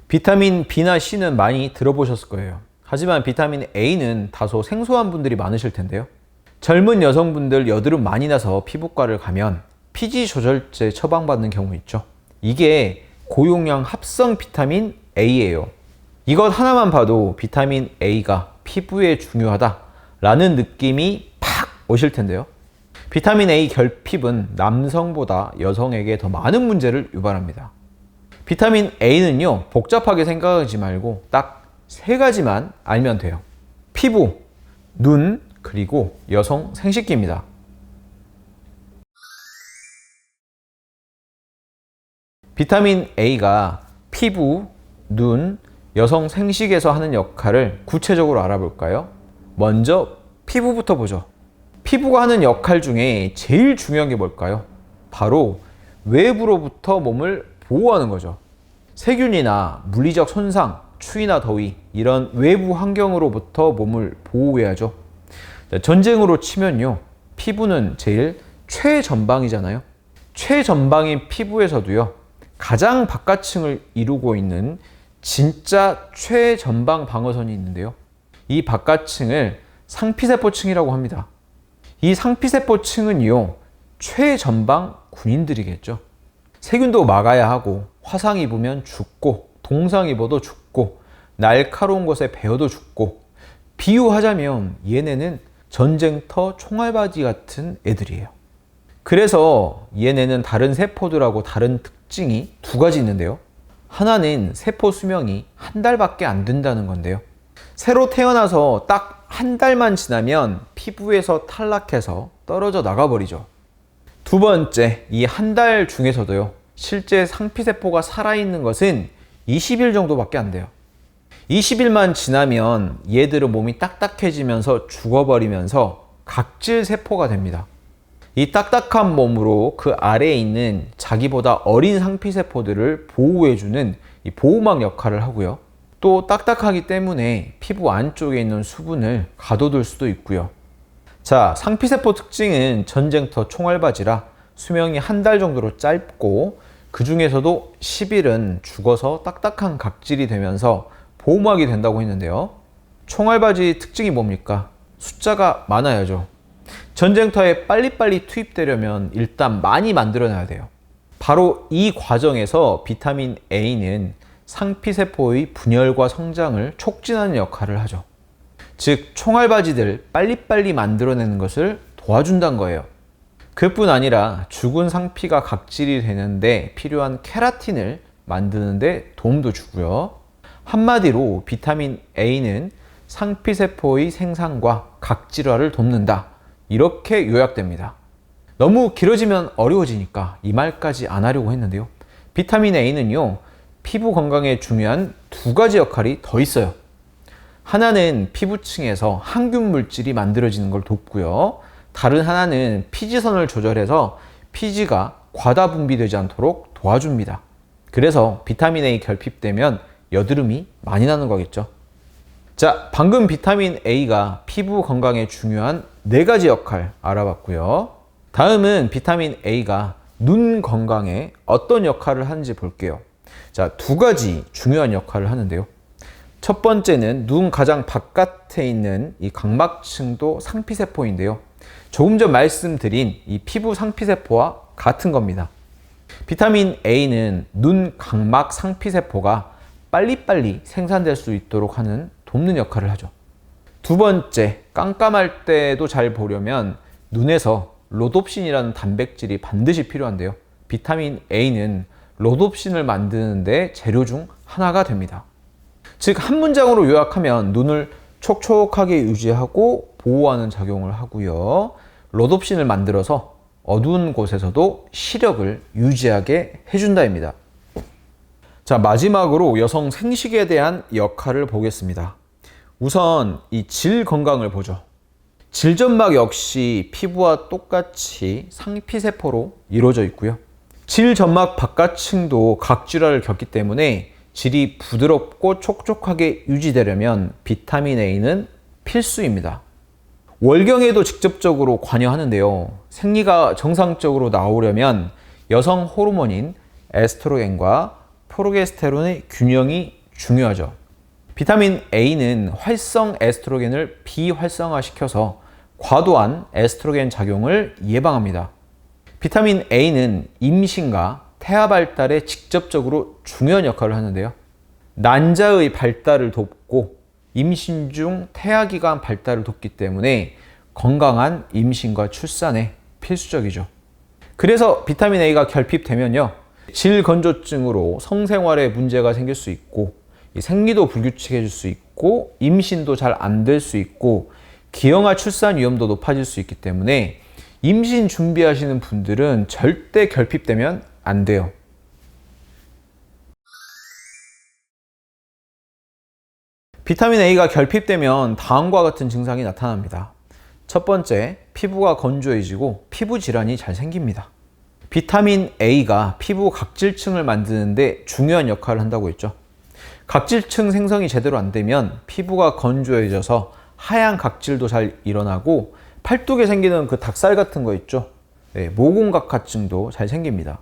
비타민 B나 C는 많이 들어보셨을 거예요. 하지만 비타민 A는 다소 생소한 분들이 많으실 텐데요. 젊은 여성분들 여드름 많이 나서 피부과를 가면 피지 조절제 처방받는 경우 있죠. 이게 고용량 합성 비타민 A예요. 이것 하나만 봐도 비타민 A가 피부에 중요하다라는 느낌이 팍 오실 텐데요. 비타민 A 결핍은 남성보다 여성에게 더 많은 문제를 유발합니다. 비타민 A는요, 복잡하게 생각하지 말고 딱 3가지만 알면 돼요. 피부, 눈, 그리고 여성 생식기입니다. 비타민 A가 피부, 눈, 여성 생식에서 하는 역할을 구체적으로 알아볼까요? 먼저 피부부터 보죠. 피부가 하는 역할 중에 제일 중요한 게 뭘까요? 바로 외부로부터 몸을 보호하는 거죠. 세균이나 물리적 손상, 추위나 더위 이런 외부 환경으로부터 몸을 보호해야죠. 전쟁으로 치면요, 피부는 제일 최전방이잖아요. 최전방인 피부에서도요, 가장 바깥층을 이루고 있는 진짜 최전방 방어선이 있는데요. 이 바깥층을 상피세포층이라고 합니다. 이 상피세포층은요, 최전방 군인들이겠죠. 세균도 막아야 하고, 화상 입으면 죽고, 동상 입어도 죽고, 날카로운 것에 베어도 죽고, 비유하자면 얘네는 전쟁터 총알바지 같은 애들이에요. 그래서 얘네는 다른 세포들하고 다른 특징이 2가지 있는데요. 하나는 세포 수명이 1달밖에 안 된다는 건데요. 새로 태어나서 딱 1달만 지나면 피부에서 탈락해서 떨어져 나가버리죠. 2번째, 이 1달 중에서도요, 실제 상피세포가 살아있는 것은 20일 정도밖에 안 돼요. 20일만 지나면 얘들은 몸이 딱딱해지면서 죽어버리면서 각질세포가 됩니다. 이 딱딱한 몸으로 그 아래에 있는 자기보다 어린 상피세포들을 보호해주는 이 보호막 역할을 하고요. 또 딱딱하기 때문에 피부 안쪽에 있는 수분을 가둬둘 수도 있고요. 자, 상피세포 특징은 전쟁터 총알바지라 수명이 1달 정도로 짧고, 그 중에서도 10일은 죽어서 딱딱한 각질이 되면서 보호막이 된다고 했는데요. 총알바지 특징이 뭡니까? 숫자가 많아야죠. 전쟁터에 빨리빨리 투입되려면 일단 많이 만들어놔야 돼요. 바로 이 과정에서 비타민 A는 상피세포의 분열과 성장을 촉진하는 역할을 하죠. 즉, 총알바지들 빨리빨리 만들어내는 것을 도와준다는 거예요. 그뿐 아니라 죽은 상피가 각질이 되는데 필요한 케라틴을 만드는데 도움도 주고요. 한마디로 비타민 A는 상피세포의 생산과 각질화를 돕는다, 이렇게 요약됩니다. 너무 길어지면 어려워지니까 이 말까지 안 하려고 했는데요. 비타민 A는요, 피부 건강에 중요한 2가지 역할이 더 있어요. 하나는 피부층에서 항균 물질이 만들어지는 걸 돕고요. 다른 하나는 피지선을 조절해서 피지가 과다 분비되지 않도록 도와줍니다. 그래서 비타민 A 결핍되면 여드름이 많이 나는 거겠죠. 자, 방금 비타민 A가 피부 건강에 중요한 4가지 역할 알아봤고요. 다음은 비타민 A가 눈 건강에 어떤 역할을 하는지 볼게요. 자, 2가지 중요한 역할을 하는데요. 첫 번째는 눈 가장 바깥에 있는 이 각막층도 상피세포인데요. 조금 전 말씀드린 이 피부 상피세포와 같은 겁니다. 비타민 A는 눈 각막 상피세포가 빨리빨리 생산될 수 있도록 하는 돕는 역할을 하죠. 2번째, 깜깜할 때도 잘 보려면 눈에서 로뎁신이라는 단백질이 반드시 필요한데요. 비타민 A는 로뎁신을 만드는데 재료 중 하나가 됩니다. 즉, 한 문장으로 요약하면 눈을 촉촉하게 유지하고 보호하는 작용을 하고요. 로뎁신을 만들어서 어두운 곳에서도 시력을 유지하게 해준다입니다. 자, 마지막으로 여성 생식에 대한 역할을 보겠습니다. 우선 이 질 건강을 보죠. 질점막 역시 피부와 똑같이 상피세포로 이루어져 있고요. 질점막 바깥층도 각질화를 겪기 때문에 질이 부드럽고 촉촉하게 유지되려면 비타민 A는 필수입니다. 월경에도 직접적으로 관여하는데요. 생리가 정상적으로 나오려면 여성 호르몬인 에스트로겐과 프로게스테론의 균형이 중요하죠. 비타민 A는 활성 에스트로겐을 비활성화시켜서 과도한 에스트로겐 작용을 예방합니다. 비타민 A는 임신과 태아 발달에 직접적으로 중요한 역할을 하는데요. 난자의 발달을 돕고 임신 중 태아 기관 발달을 돕기 때문에 건강한 임신과 출산에 필수적이죠. 그래서 비타민 A가 결핍되면요, 질건조증으로 성생활에 문제가 생길 수 있고, 생리도 불규칙해질 수 있고, 임신도 잘 안 될 수 있고, 기형아 출산 위험도 높아질 수 있기 때문에 임신 준비하시는 분들은 절대 결핍되면 안 돼요. 비타민 A가 결핍되면 다음과 같은 증상이 나타납니다. 첫 번째, 피부가 건조해지고 피부 질환이 잘 생깁니다. 비타민 A가 피부 각질층을 만드는데 중요한 역할을 한다고 했죠. 각질층 생성이 제대로 안 되면 피부가 건조해져서 하얀 각질도 잘 일어나고 팔뚝에 생기는 그 닭살 같은 거 있죠. 모공각화증도 잘 생깁니다.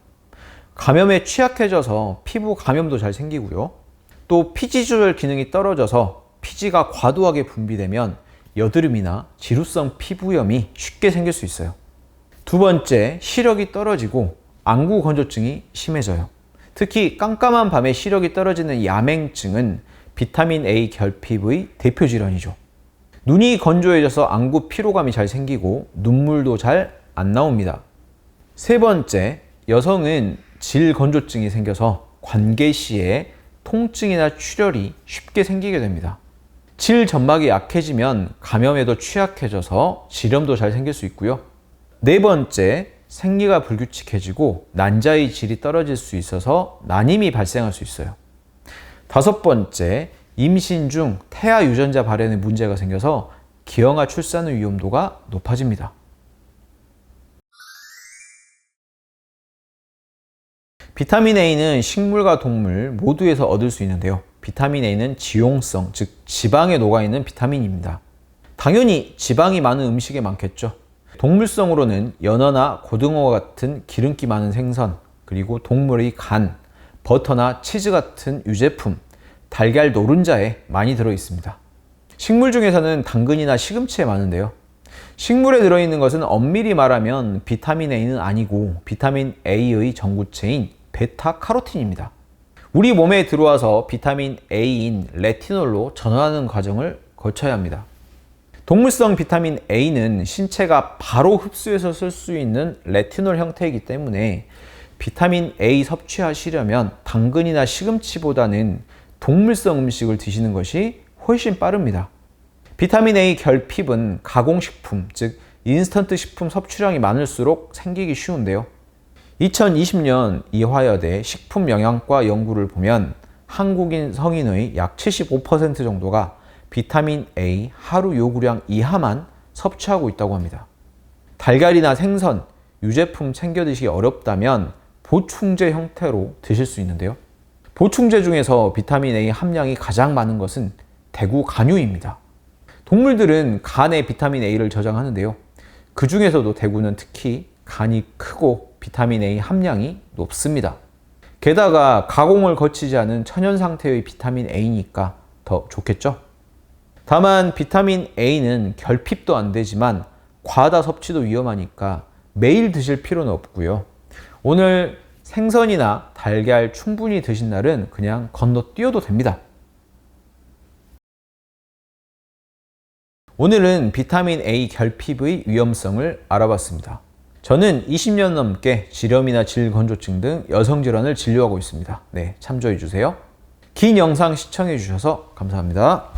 감염에 취약해져서 피부 감염도 잘 생기고요. 또 피지 조절 기능이 떨어져서 피지가 과도하게 분비되면 여드름이나 지루성 피부염이 쉽게 생길 수 있어요. 두 번째, 시력이 떨어지고 안구 건조증이 심해져요. 특히 깜깜한 밤에 시력이 떨어지는 야맹증은 비타민 A 결핍의 대표 질환이죠. 눈이 건조해져서 안구 피로감이 잘 생기고 눈물도 잘 안 나옵니다. 세 번째, 여성은 질건조증이 생겨서 관계 시에 통증이나 출혈이 쉽게 생기게 됩니다. 질 점막이 약해지면 감염에도 취약해져서 질염도 잘 생길 수 있고요. 네 번째, 생리가 불규칙해지고 난자의 질이 떨어질 수 있어서 난임이 발생할 수 있어요. 다섯 번째, 임신 중 태아 유전자 발현에 문제가 생겨서 기형아 출산의 위험도가 높아집니다. 비타민 A는 식물과 동물 모두에서 얻을 수 있는데요. 비타민 A는 지용성, 즉 지방에 녹아있는 비타민입니다. 당연히 지방이 많은 음식에 많겠죠. 동물성으로는 연어나 고등어와 같은 기름기 많은 생선, 그리고 동물의 간, 버터나 치즈 같은 유제품, 달걀 노른자에 많이 들어있습니다. 식물 중에서는 당근이나 시금치에 많은데요. 식물에 들어있는 것은 엄밀히 말하면 비타민 A는 아니고 비타민 A의 전구체인 베타카로틴입니다. 우리 몸에 들어와서 비타민 A인 레티놀로 전환하는 과정을 거쳐야 합니다. 동물성 비타민 A는 신체가 바로 흡수해서 쓸 수 있는 레티놀 형태이기 때문에 비타민 A 섭취하시려면 당근이나 시금치보다는 동물성 음식을 드시는 것이 훨씬 빠릅니다. 비타민 A 결핍은 가공식품, 즉 인스턴트 식품 섭취량이 많을수록 생기기 쉬운데요. 2020년 이화여대 식품영양과 연구를 보면 한국인 성인의 약 75% 정도가 비타민 A 하루 요구량 이하만 섭취하고 있다고 합니다. 달걀이나 생선, 유제품 챙겨 드시기 어렵다면 보충제 형태로 드실 수 있는데요. 보충제 중에서 비타민 A 함량이 가장 많은 것은 대구 간유입니다. 동물들은 간에 비타민 A를 저장하는데요. 그 중에서도 대구는 특히 간이 크고 비타민 A 함량이 높습니다. 게다가 가공을 거치지 않은 천연 상태의 비타민 A니까 더 좋겠죠? 다만 비타민 A는 결핍도 안 되지만 과다 섭취도 위험하니까 매일 드실 필요는 없고요. 오늘 생선이나 달걀 충분히 드신 날은 그냥 건너뛰어도 됩니다. 오늘은 비타민 A 결핍의 위험성을 알아봤습니다. 저는 20년 넘게 지렴이나 질건조증 등 여성 질환을 진료하고 있습니다. 네, 참조해 주세요. 긴 영상 시청해 주셔서 감사합니다.